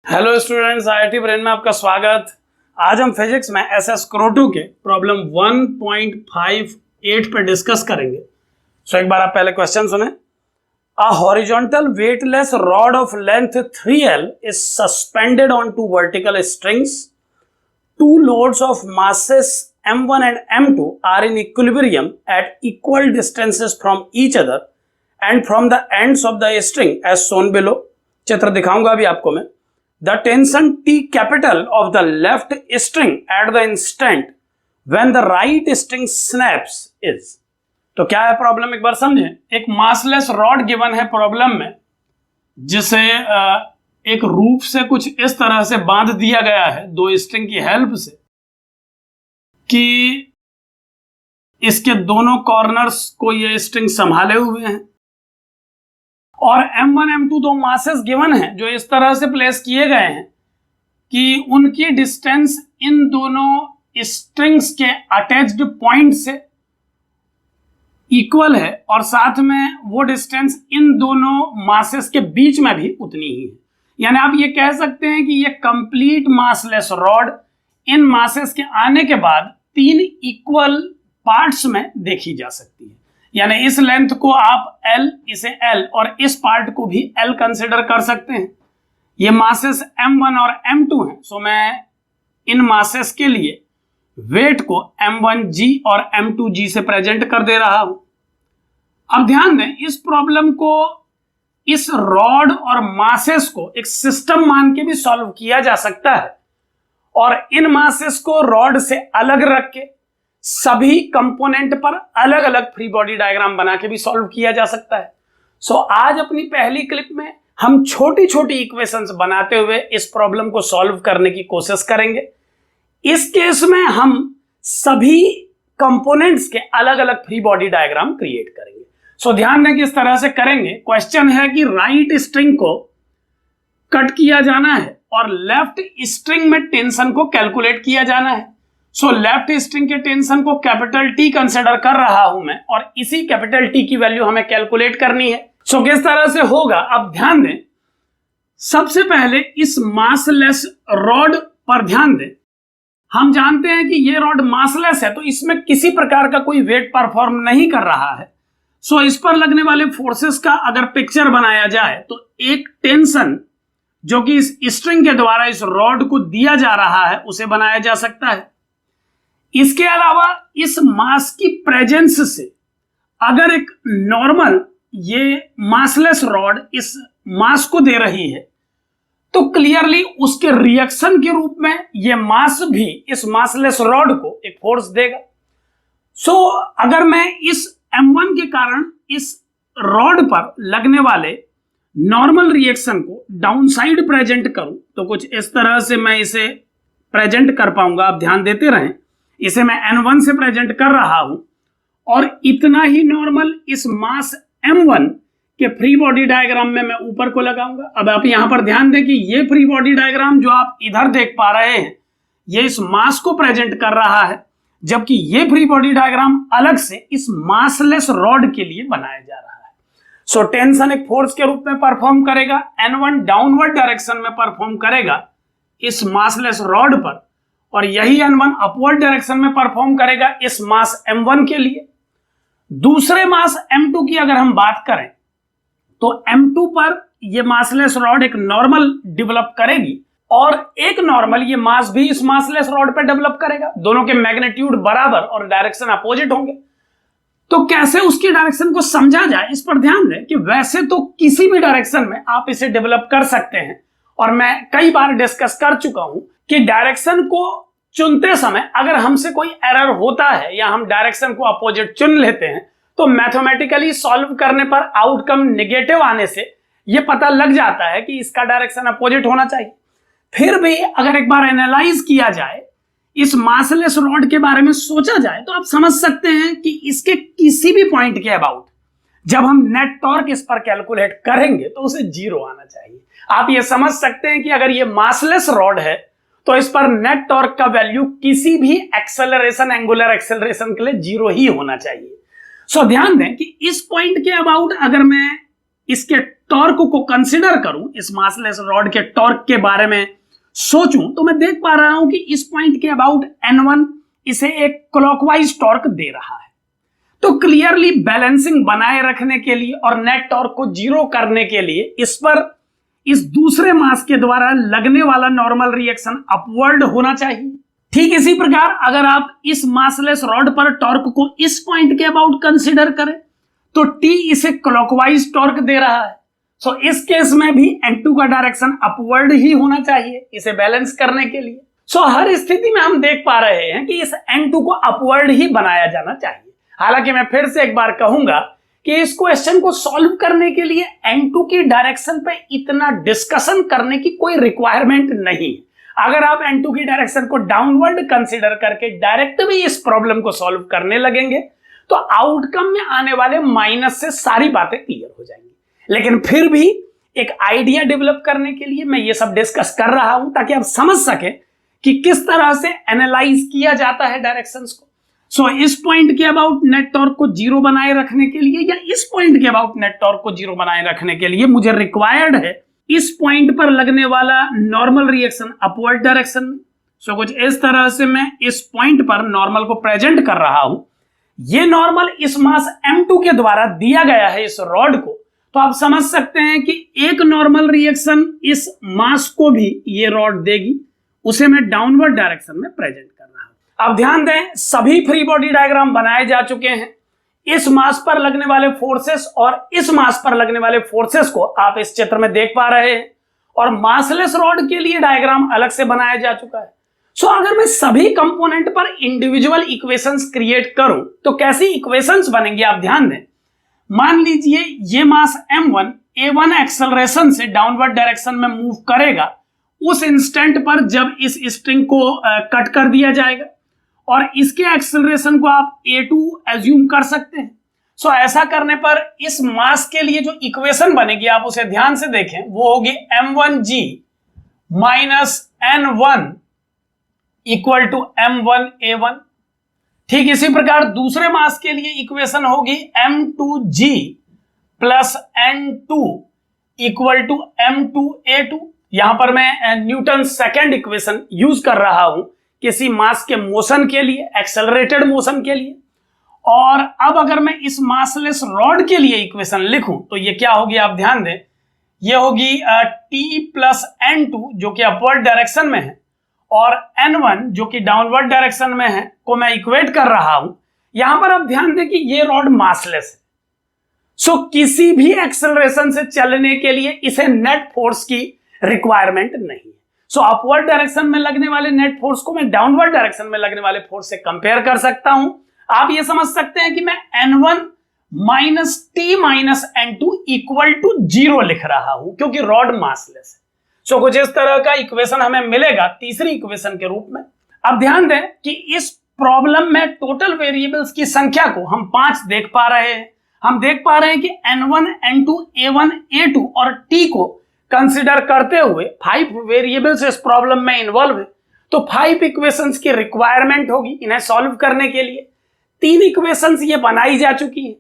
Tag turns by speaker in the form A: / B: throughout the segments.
A: Hello students, IIT brain में आपका स्वागत। आज हम फिजिक्स में एसएस क्रोटू के प्रॉब्लम 1.58 पे डिस्कस करेंगे। एक बार आप पहले क्वेश्चन सुने। A horizontal weightless rod of length 3L is suspended on two vertical strings. Two loads of masses M1 and M2 are in equilibrium at equal distances from each other and from the ends of the string as shown below। चित्र दिखाऊंगा अभी आपको मैं। The tension T capital of the left string at the instant when the right string snaps is। तो क्या है problem, एक बार समझें। एक मासलेस रॉड गिवन है प्रॉब्लम में, जिसे एक रूप से कुछ इस तरह से बांध दिया गया है दो स्ट्रिंग की हेल्प से कि इसके दोनों कॉर्नर्स को ये स्ट्रिंग संभाले हुए हैं, और M1 M2 दो मासेस गिवन हैं जो इस तरह से प्लेस किए गए हैं कि उनकी डिस्टेंस इन दोनों स्ट्रिंग्स के अटैच्ड पॉइंट से इक्वल है, और साथ में वो डिस्टेंस इन दोनों मासेस के बीच में भी उतनी ही है। यानी आप ये कह सकते हैं कि ये कंप्लीट मासलेस रॉड इन मासेस के आने के बाद तीन इक्वल पार्ट्स में देखी जा सकती है। यानी इस लेंथ को आप L, इसे L और इस पार्ट को भी L कंसिडर कर सकते हैं। ये मासेस M1 और M2 हैं, सो मैं इन मासेस के लिए वेट को M1G और M2G से प्रेजेंट कर दे रहा हूं। अब ध्यान दें, इस प्रॉब्लम को, इस रॉड और मासेस को एक सिस्टम मान के भी सॉल्व किया जा सकता है, और इन मासेस को रॉड से अलग रख के सभी कंपोनेंट पर अलग अलग फ्री बॉडी डायग्राम बना के भी सॉल्व किया जा सकता है। आज अपनी पहली क्लिप में हम छोटी छोटी इक्वेशंस बनाते हुए इस प्रॉब्लम को सॉल्व करने की कोशिश करेंगे। इस केस में हम सभी कंपोनेंट्स के अलग अलग फ्री बॉडी डायग्राम क्रिएट करेंगे। ध्यान दें किस तरह से करेंगे। क्वेश्चन है कि राइट स्ट्रिंग को कट किया जाना है और लेफ्ट स्ट्रिंग में टेंशन को कैलकुलेट किया जाना है। लेफ्ट स्ट्रिंग के टेंशन को कैपिटल T कंसिडर कर रहा हूं मैं, और इसी कैपिटल T की वैल्यू हमें कैलकुलेट करनी है। किस तरह से होगा, अब ध्यान दें। सबसे पहले इस मासलेस रॉड पर ध्यान दें। हम जानते हैं कि ये रॉड मासलेस है, तो इसमें किसी प्रकार का कोई वेट परफॉर्म नहीं कर रहा है। इस पर लगने वाले फोर्सेस का अगर पिक्चर बनाया जाए तो एक टेंशन जो कि इस स्ट्रिंग के द्वारा इस रॉड को दिया जा रहा है उसे बनाया जा सकता है। इसके अलावा इस मास की प्रेजेंस से अगर एक नॉर्मल ये मासलेस रॉड इस मास को दे रही है, तो क्लियरली उसके रिएक्शन के रूप में ये मास भी इस मासलेस रॉड को एक फोर्स देगा। अगर मैं इस M1 के कारण इस रॉड पर लगने वाले नॉर्मल रिएक्शन को डाउन साइड प्रेजेंट करूं, तो कुछ इस तरह से मैं इसे प्रेजेंट कर पाऊंगा। आप ध्यान देते रहें, इसे मैं N1 से प्रेजेंट कर रहा हूं, और इतना ही नॉर्मल इस मास M1 के फ्री बॉडी डायग्राम में मैं ऊपर को लगाऊंगा। अब आप यहां पर ध्यान दें कि ये फ्री बॉडी डायग्राम जो आप इधर देख पा रहे हैं, ये इस मास को प्रेजेंट कर रहा है, जबकि ये फ्री बॉडी डायग्राम अलग से इस मासलेस रॉड के लिए बनाया जा रहा है। टेंशन एक फोर्स के रूप में परफॉर्म करेगा, N1 डाउनवर्ड डायरेक्शन में परफॉर्म करेगा इस मासलेस रॉड पर, और यही N1 अपवर्ड डायरेक्शन में परफॉर्म करेगा इस मास M1 के लिए। दूसरे मास M2 की अगर हम बात करें, तो M2 पर यह मासलेस रॉड एक नॉर्मल डेवलप करेगी, और एक नॉर्मल ये मास भी इस मासलेस रॉड पर डेवलप करेगा। दोनों के मैग्नीट्यूड बराबर और डायरेक्शन अपोजिट होंगे। तो कैसे उसकी डायरेक्शन को समझा जाए, इस पर ध्यान दें कि वैसे तो किसी भी डायरेक्शन में आप इसे डेवलप कर सकते हैं, और मैं कई बार डिस्कस कर चुका हूं कि डायरेक्शन को चुनते समय अगर हमसे कोई एरर होता है या हम डायरेक्शन को अपोजिट चुन लेते हैं, तो मैथमेटिकली सॉल्व करने पर आउटकम नेगेटिव आने से यह पता लग जाता है कि इसका डायरेक्शन अपोजिट होना चाहिए। फिर भी अगर एक बार एनालाइज किया जाए, इस मासलेस रॉड के बारे में सोचा जाए, तो आप समझ सकते हैं कि इसके किसी भी पॉइंट के अबाउट जब हम नेट टॉर्क इस पर कैलकुलेट करेंगे तो उसे 0 आना चाहिए। आप ये समझ सकते हैं कि अगर ये मासलेस रॉड है तो इस पर नेट टॉर्क का वैल्यू किसी भी एक्सेलरेशन, एंगुलर एक्सेलरेशन के लिए 0 ही होना चाहिए। ध्यान दें कि इस पॉइंट के अबाउट अगर मैं इसके टॉर्क को कंसिडर करूं, इस मासलेस रॉड के टॉर्क के बारे में सोचूं, तो मैं देख पा रहा हूं कि इस पॉइंट के अबाउट N1 इसे एक क्लॉकवाइज टॉर्क दे रहा है। तो क्लियरली बैलेंसिंग बनाए रखने के लिए और नेट टॉर्क को जीरो करने के लिए इस पर इस दूसरे मास के द्वारा लगने वाला नॉर्मल रिएक्शन अपवर्ड होना चाहिए। ठीक इसी प्रकार अगर आप इस मासलेस रॉड पर टॉर्क को इस पॉइंट के अबाउट कंसीडर करें तो T इसे क्लॉकवाइज टॉर्क दे रहा है। सो इस केस में भी N2 का डायरेक्शन अपवर्ड ही होना चाहिए इसे बैलेंस करने के लिए। सो हर स्थिति में हम देख पा रहे हैं कि इस N2 को अपवर्ड ही बनाया जाना चाहिए। हालांकि मैं फिर से एक बार कहूंगा कि इस क्वेश्चन को सॉल्व करने के लिए N2 की डायरेक्शन पे इतना डिस्कशन करने की कोई रिक्वायरमेंट नहीं। अगर आप N2 की डायरेक्शन को डाउनवर्ड कंसीडर करके डायरेक्ट भी इस प्रॉब्लम को सॉल्व करने लगेंगे तो आउटकम में आने वाले माइनस से सारी बातें क्लियर हो जाएंगी। लेकिन फिर भी एक आइडिया डेवलप करने के लिए मैं ये सब डिस्कस कर रहा हूं ताकि आप समझ सके कि किस तरह से एनालाइज किया जाता है डायरेक्शंस को। सो इस पॉइंट के अबाउट नेट टॉर्क को जीरो बनाए रखने के लिए या इस पॉइंट के अबाउट नेट टॉर्क को जीरो बनाए रखने के लिए मुझे रिक्वायर्ड है इस पॉइंट पर लगने वाला नॉर्मल रिएक्शन अपवर्ड डायरेक्शन में। सो कुछ इस तरह से मैं इस पॉइंट पर नॉर्मल को प्रेजेंट कर रहा हूं। ये नॉर्मल इस मास M2 के द्वारा दिया गया है इस रॉड को, तो आप समझ सकते हैं कि एक नॉर्मल रिएक्शन इस मास को भी ये रॉड देगी, उसे मैं डाउनवर्ड डायरेक्शन में प्रेजेंट कर रहा हूं। अब ध्यान दें, सभी फ्री बॉडी डायग्राम बनाए जा चुके हैं। इस मास पर लगने वाले फोर्सेस और इस मास पर लगने वाले फोर्सेस को आप इस चित्र में देख पा रहे हैं और मासलेस रॉड के लिए डायग्राम अलग से बनाया जा चुका है। सो अगर मैं सभी कंपोनेंट पर इंडिविजुअल इक्वेशंस क्रिएट करूं तो कैसी इक्वेशंस बनेंगी आप ध्यान दें। मान लीजिए ये मास M1 A1 एक्सेलरेशन से डाउनवर्ड डायरेक्शन में मूव करेगा उस इंस्टेंट पर जब इस स्ट्रिंग को कट कर दिया जाएगा और इसके एक्सेलरेशन को आप A2 एज्यूम कर सकते हैं। सो ऐसा करने पर इस मास के लिए जो इक्वेशन बनेगी आप उसे ध्यान से देखें, वो होगी M1G minus N1 equal to M1A1। ठीक इसी प्रकार दूसरे मास के लिए इक्वेशन होगी M2G plus N2 equal to M2A2। यहां पर मैं न्यूटन सेकंड इक्वेशन यूज कर रहा हूं किसी मास के मोशन के लिए, एक्सेलरेटेड मोशन के लिए। और अब अगर मैं इस मासलेस रॉड के लिए इक्वेशन लिखूं तो ये क्या होगी आप ध्यान दें, ये होगी T प्लस N2 जो कि अपवर्ड डायरेक्शन में है और N1 जो कि डाउनवर्ड डायरेक्शन में है को मैं इक्वेट कर रहा हूं। यहां पर आप ध्यान दें कि ये रॉड मासलेस है। सो किसी भी एक्सेलरेशन से चलने के लिए इसे नेट फोर्स की रिक्वायरमेंट नहीं है। सो अपवर्ड डायरेक्शन में लगने वाले नेट फोर्स को मैं डाउनवर्ड डायरेक्शन में लगने वाले फोर्स से कंपेयर कर सकता हूं। आप ये समझ सकते हैं कि मैं N1 minus T minus N2 equal to 0 लिख रहा हूं क्योंकि रॉड मासलेस है। सो कुछ इस तरह का इक्वेशन हमें मिलेगा तीसरी इक्वेशन के रूप में। अब ध्यान दें कि इस प्रॉब्लम में टोटल वेरिएबल्स की संख्या को हम 5 देख पा रहे हैं। हम देख पा रहे हैं कि N1, N2, A1, A2 और T को कंसिडर करते हुए 5 वेरिएबल्स इस प्रॉब्लम में इन्वॉल्व है। तो 5 इक्वेशंस की रिक्वायरमेंट होगी इन्हें सॉल्व करने के लिए। 3 इक्वेशंस ये बनाई जा चुकी है।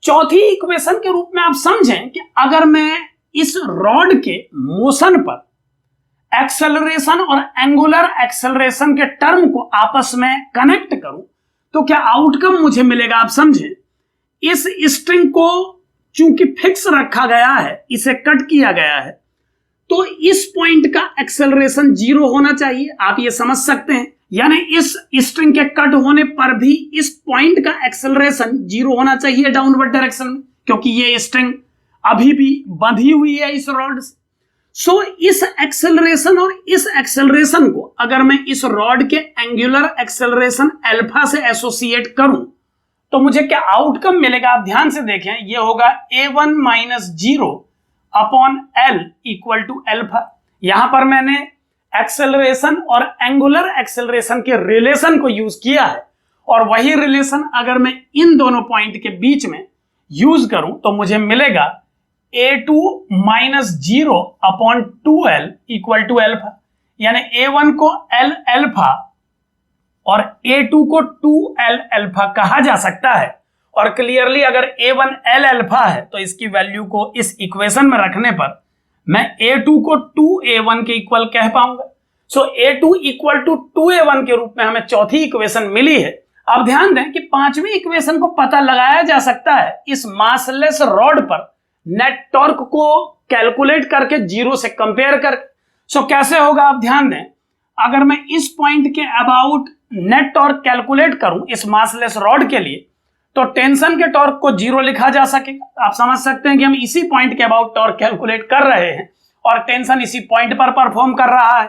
A: चौथी इक्वेशन के रूप में आप समझें कि अगर मैं इस रॉड के मोशन पर एक्सेलरेशन और एंगुलर एक्सेलरेशन के टर्म को आपस में कनेक्ट करूं तो क्या आउटकम मुझे मिलेगा आप समझें। इस स्ट्रिंग को चूंकि फिक्स रखा गया है, इसे कट किया गया है, तो इस पॉइंट का एक्सेलरेशन 0 होना चाहिए। आप ये समझ सकते हैं, यानी इस स्ट्रिंग के कट होने पर भी इस पॉइंट का एक्सेलरेशन 0 होना चाहिए डाउनवर्ड डायरेक्शन में, क्योंकि ये स्ट्रिंग अभी भी बंधी हुई है इस रॉड से। सो इस एक्सेलरेशन और इस एक्सेलरेशन को अगर मैं इस रॉड के एंगुलर एक्सेलरेशन अल्फा से एसोसिएट करूं तो मुझे क्या आउटकम मिलेगा आप ध्यान से देखें। ये होगा A1 minus 0 upon L equal to alpha. यहां पर मैंने एक्सेलरेशन और एंगुलर एक्सेलरेशन के रिलेशन को यूज किया है और वही रिलेशन अगर मैं इन दोनों पॉइंट के बीच में यूज करूं तो मुझे मिलेगा A2 minus 0 upon 2L equal to alpha. यानी A1 को L अल्फा और A2 को 2L अल्फा कहा जा सकता है और क्लियरली अगर A1 L अल्फा है तो इसकी वैल्यू को इस इक्वेशन में रखने पर मैं A2 को 2A1 के इक्वल कह पाऊंगा। सो A2 इक्वल टू 2A1 के रूप में हमें चौथी इक्वेशन मिली है। अब ध्यान दें कि पांचवी इक्वेशन को पता लगाया जा सकता है इस मासलेस रॉड पर नेट टॉर्क को कैलकुलेट करके जीरो से कंपेयर करके। सो कैसे होगा आप ध्यान दें, अगर मैं इस पॉइंट के अबाउट नेट टॉर्क कैलकुलेट करूं इस मासलेस रॉड के लिए तो टेंशन के टॉर्क को जीरो लिखा जा सकेगा। आप समझ सकते हैं कि हम इसी पॉइंट के अबाउट टॉर्क कैलकुलेट कर रहे हैं और टेंशन इसी पॉइंट पर परफॉर्म कर रहा है।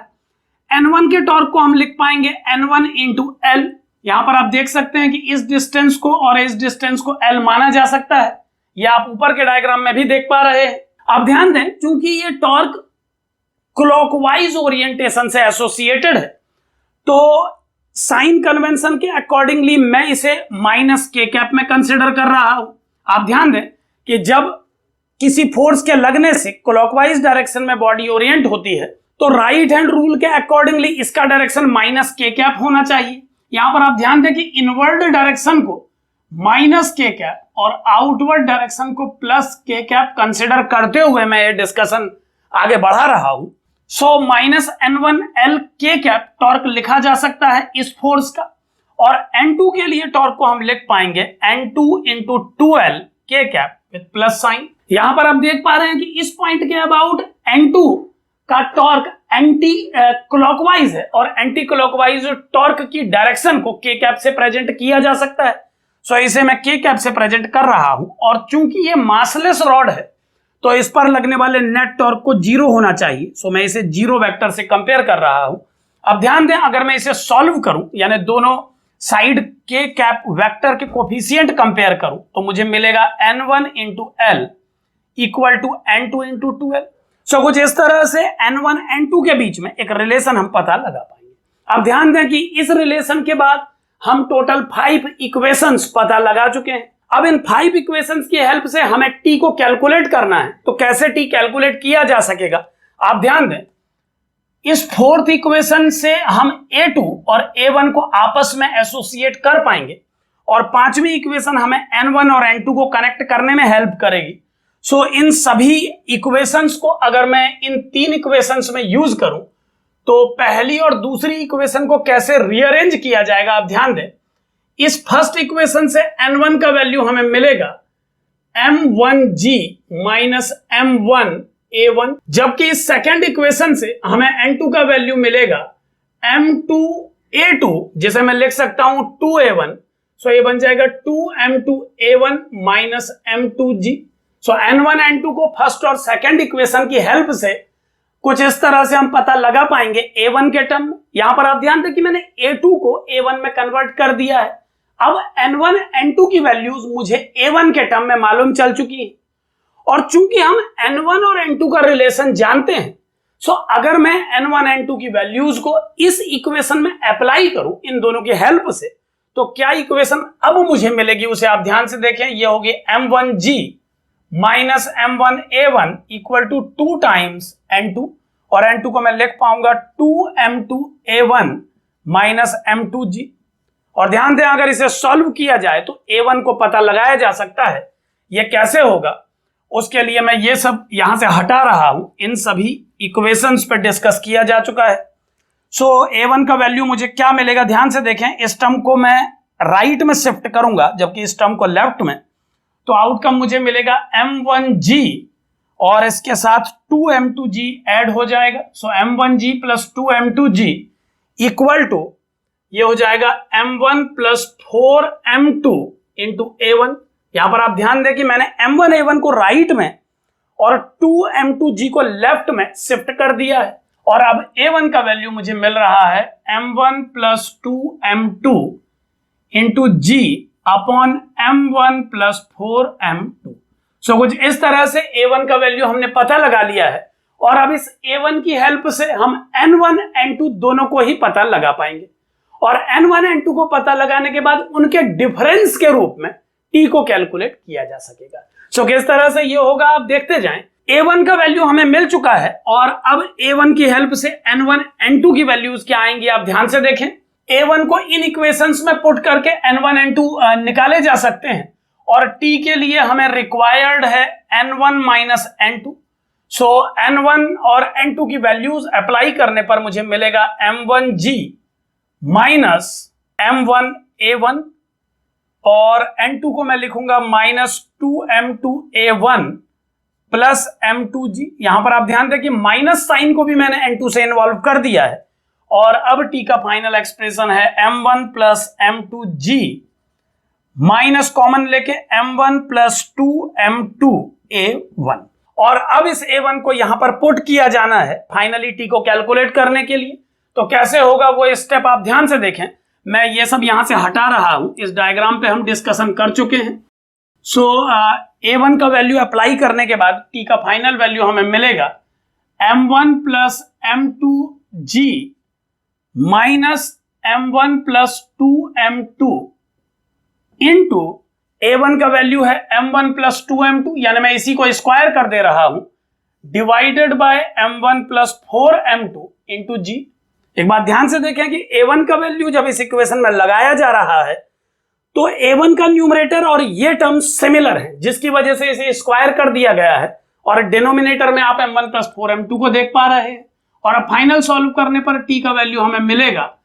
A: N1 के टॉर्क को हम लिख पाएंगे N1 इंटू L। यहां पर आप देख सकते हैं कि इस डिस्टेंस को और इस डिस्टेंस को L माना जा सकता है, यह आप ऊपर के डायग्राम में भी देख पा रहे हैं। अब ध्यान दें, क्योंकि ये टॉर्क क्लॉकवाइज ओरिएंटेशन से एसोसिएटेड है तो साइन कन्वेंशन के अकॉर्डिंगली मैं इसे माइनस के कैप में कंसिडर कर रहा हूं। आप ध्यान दें कि जब किसी फोर्स के लगने से क्लॉकवाइज डायरेक्शन में बॉडी ओरिएंट होती है तो राइट हैंड रूल के अकॉर्डिंगली इसका डायरेक्शन माइनस के कैप होना चाहिए। यहां पर आप ध्यान दें कि इनवर्ड डायरेक्शन को माइनस के कैप और आउटवर्ड डायरेक्शन को प्लस के कैप कंसिडर करते हुए मैं ये डिस्कशन आगे बढ़ा रहा हूं। सो माइनस N1L के कैप टॉर्क लिखा जा सकता है इस फोर्स का, और N2 के लिए टॉर्क को हम लिख पाएंगे N2 इंटू 2L के कैप विद प्लस साइन। यहां पर आप देख पा रहे हैं कि इस पॉइंट के अबाउट N2 का टॉर्क एंटी क्लॉकवाइज है और एंटी क्लॉकवाइज टॉर्क की डायरेक्शन को के कैप से प्रेजेंट किया जा सकता है। सो इसे मैं के कैप से प्रेजेंट कर रहा हूं और चूंकि ये मासलेस रॉड है तो इस पर लगने वाले नेट टॉर्क को जीरो होना चाहिए। सो मैं इसे जीरो वेक्टर से कंपेयर कर रहा हूं। अब ध्यान दें, अगर मैं इसे सॉल्व करूं यानी दोनों साइड के कैप वेक्टर के कोफिशिएंट कंपेयर करूं तो मुझे मिलेगा N1 into L equal to N2 into 2L। So कुछ इस तरह से N1 N2 के बीच में एक रिलेशन हम पता लगा पाएंगे। अब ध्यान दें कि इस रिलेशन के बाद हम टोटल 5 इक्वेशंस पता लगा चुके हैं। अब इन 5 इक्वेशंस की हेल्प से हमें टी को कैलकुलेट करना है। तो कैसे टी कैलकुलेट किया जा सकेगा, आप ध्यान दें, इस फोर्थ इक्वेशन से हम A2 और A1 को आपस में एसोसिएट कर पाएंगे और पांचवी इक्वेशन हमें N1 और N2 को कनेक्ट करने में हेल्प करेगी। सो इन सभी इक्वेशंस को अगर मैं इन 3 इक्वेशंस में यूज करूं तो पहली और दूसरी इक्वेशन को कैसे रीअरेंज किया जाएगा, आप ध्यान दें। इस फर्स्ट इक्वेशन से N1 का वैल्यू हमें मिलेगा M1G माइनस M1A1, जबकि इस सेकेंड इक्वेशन से हमें N2 का वैल्यू मिलेगा M2A2, जिसे मैं लिख सकता हूं 2A1। सो ये बन जाएगा 2M2A1 माइनस M2G। सो N1 N2 को फर्स्ट और सेकेंड इक्वेशन की हेल्प से कुछ इस तरह से हम पता लगा पाएंगे A1 के टर्म में। यहां पर आप ध्यान दें कि मैंने A2 को A1 में कन्वर्ट कर दिया है। अब N1 N2 की वैल्यूज मुझे A1 के टर्म में मालूम चल चुकी है और चूंकि हम N1 और N2 का रिलेशन जानते हैं, सो अगर मैं N1 N2 की वैल्यूज को इस इक्वेशन में अप्लाई करूं इन दोनों की हेल्प से, तो क्या इक्वेशन अब मुझे मिलेगी उसे आप ध्यान से देखें। ये होगी M1G minus M1A1 equal to 2 times N2 और N2 को मैं लिख पाऊंगा 2M2A1 माइनस M2G। और ध्यान दें, अगर इसे सॉल्व किया जाए तो A1 को पता लगाया जा सकता है। यह कैसे होगा, उसके लिए मैं ये सब यहां से हटा रहा हूं। इन सभी इक्वेशंस पे डिस्कस किया जा चुका है। सो A1 का वैल्यू मुझे क्या मिलेगा, ध्यान से देखें। इस टर्म को मैं राइट में शिफ्ट करूंगा जबकि इस टर्म को लेफ्ट में, तो आउटकम मुझे मिलेगा M1G और इसके साथ 2M2G ऐड हो जाएगा। सो M1G plus 2M2G equal to ये हो जाएगा M1 plus 4M2 into A1। यहां पर आप ध्यान दें कि मैंने M1 A1 को राइट में और 2M2G को लेफ्ट में शिफ्ट कर दिया है और अब A1 का वैल्यू मुझे मिल रहा है M1 plus 2M2 into G upon M1 plus 4M2। सो कुछ इस तरह से A1 का वैल्यू हमने पता लगा लिया है और अब इस A1 की हेल्प से हम N1 N2 दोनों को ही पता लगा पाएंगे और N1 N2 को पता लगाने के बाद उनके डिफरेंस के रूप में T को कैलकुलेट किया जा सकेगा। सो किस तरह से ये होगा आप देखते जाएं। A1 का वैल्यू हमें मिल चुका है और अब A1 की हेल्प से N1 N2 की वैल्यूज क्या आएंगी आप ध्यान से देखें। A1 को इन इक्वेशंस में पुट करके N1 N2 निकाले जा सकते हैं और t के लिए हमें रिक्वायर्ड है n1 माइनस n2। सो n1 और n2 की वैल्यूज अप्लाई करने पर मुझे मिलेगा m1g माइनस m1a1 और n2 को मैं लिखूंगा माइनस 2m2a1 प्लस m2g। यहां पर आप ध्यान दें कि माइनस साइन को भी मैंने n2 से इन्वॉल्व कर दिया है और अब t का फाइनल एक्सप्रेशन है m1 plus m2g minus common लेके m1 प्लस 2m2a1। और अब इस a1 को यहां पर पुट किया जाना है फाइनली t को कैलकुलेट करने के लिए। तो कैसे होगा वो स्टेप आप ध्यान से देखें। मैं ये सब यहां से हटा रहा हूं, इस डायग्राम पे हम डिस्कशन कर चुके हैं। सो a1 का वैल्यू अप्लाई करने के बाद t का फाइनल वैल्यू हमें मिलेगा m1 plus m2g minus m1 plus 2m2 into a1 का वैल्यू है m1 प्लस 2m2, यानी मैं इसी को स्क्वायर कर दे रहा हूं, divided by m1 plus 4m2 into g। एक बात ध्यान से देखें कि a1 का वैल्यू जब इस इक्वेशन में लगाया जा रहा है तो a1 का न्यूमरेटर और ये टर्म सिमिलर है, जिसकी वजह से इसे स्क्वायर कर दिया गया है और डिनोमिनेटर में आप m1 प्लस 4m2 को देख पा रहे हैं। और अब फाइनल सॉल्व करने पर t का वैल्यू हमें मिलेगा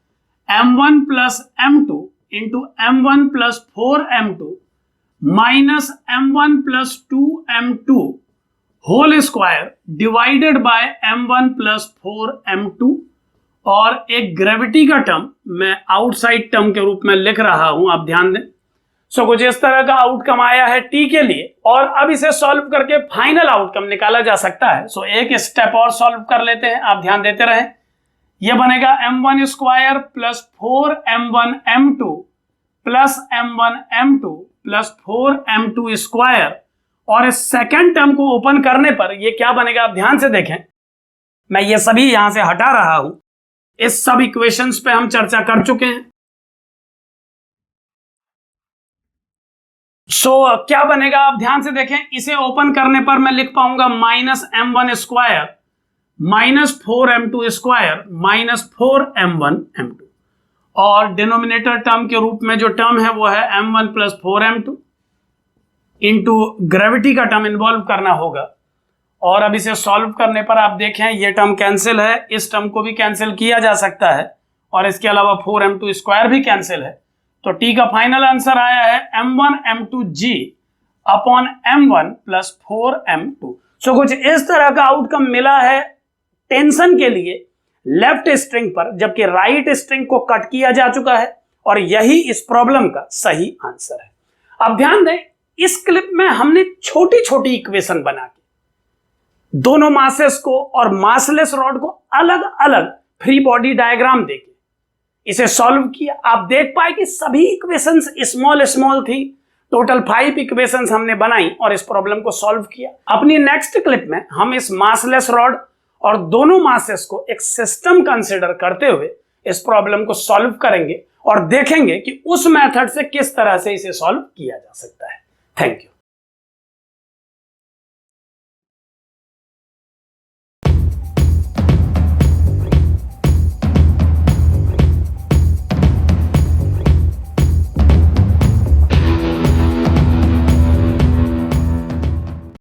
A: m1 plus m2 into m1 plus 4m2 minus m1 plus 2m2 whole square divided by m1 plus 4m2। और एक ग्रेविटी का टर्म मैं आउटसाइड टर्म के रूप में लिख रहा हूं, आप ध्यान दें। सो कुछ इस तरह का आउटकम आया है t के लिए और अब इसे सॉल्व करके फाइनल आउटकम निकाला जा सकता है। सो एक स्टेप और सॉल्व कर लेते हैं, आप ध्यान देते रहें। यह बनेगा m1 square plus 4m1m2 plus m1m2 plus 4m2 square. और इस सेकेंड टर्म को ओपन करने पर यह क्या बनेगा, आप ध्यान से देखें। मैं ये सभी यहां से हटा रहा हूं, इस सब इक्वेशंस पे हम चर्चा कर चुके हैं। क्या बनेगा आप ध्यान से देखें। इसे ओपन करने पर मैं लिख पाऊंगा minus m1 square minus 4m2 square minus 4m1m2 और डिनोमिनेटर टर्म के रूप में जो टर्म है वो है m1 plus 4m2 into gravity का टर्म इन्वॉल्व करना होगा। और अब इसे सॉल्व करने पर आप देखें ये टर्म कैंसिल है, इस टर्म को भी कैंसिल किया जा सकता है और इसके अलावा 4m2 स्क्वायर भी कैंसिल है। तो t का फाइनल आंसर आया है m1m2g upon m1 plus 4m2। सो कुछ इस तरह का आउटकम मिला है टेंशन के लिए लेफ्ट स्ट्रिंग पर, जबकि राइट स्ट्रिंग को कट किया जा चुका है और यही इस प्रॉब्लम का सही आंसर है। अब ध्यान दें, इस क्लिप में हमने छोटी छोटी इक्वेशन बना के दोनों मासेस को और मासलेस रॉड को अलग अलग फ्री बॉडी डायग्राम देके इसे सॉल्व किया। आप देख पाए कि सभी इक्वेशंस स्मॉल स्मॉल थी। टोटल 5 इक्वेशंस हमने बनाई और इस प्रॉब्लम को सॉल्व किया। अपनी नेक्स्ट क्लिप में हम इस मासलेस रॉड और दोनों मासेस को एक सिस्टम कंसीडर करते हुए इस प्रॉब्लम को सॉल्व करेंगे और देखेंगे कि उस मेथड से किस तरह से इसे सॉल्व किया जा सकता है। Thank you.